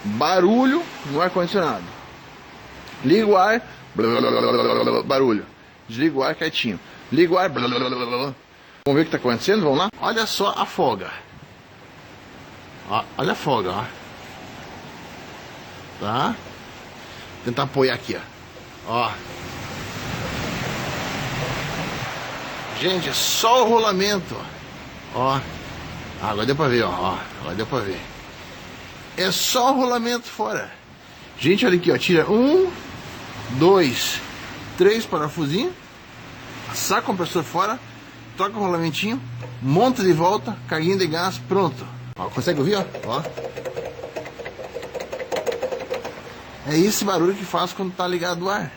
barulho no ar-condicionado. Liga o ar, barulho. Desliga o ar quietinho. Liga o ar, vamos ver o que está acontecendo, vamos lá? Olha só a folga. Ó, olha a folga, ó. Tá? Vou tentar apoiar aqui, ó. Gente, é só o rolamento. Ó. Agora deu pra ver, ó. Agora deu pra ver. É só o rolamento fora. Gente, olha aqui, ó. Tira 1, 2, 3 parafusinhos. Saca o compressor fora. Troca o rolamentinho. Monta de volta. Carguinho de gás. Pronto. Ó, consegue ouvir, ó? É esse barulho que faz quando tá ligado o ar.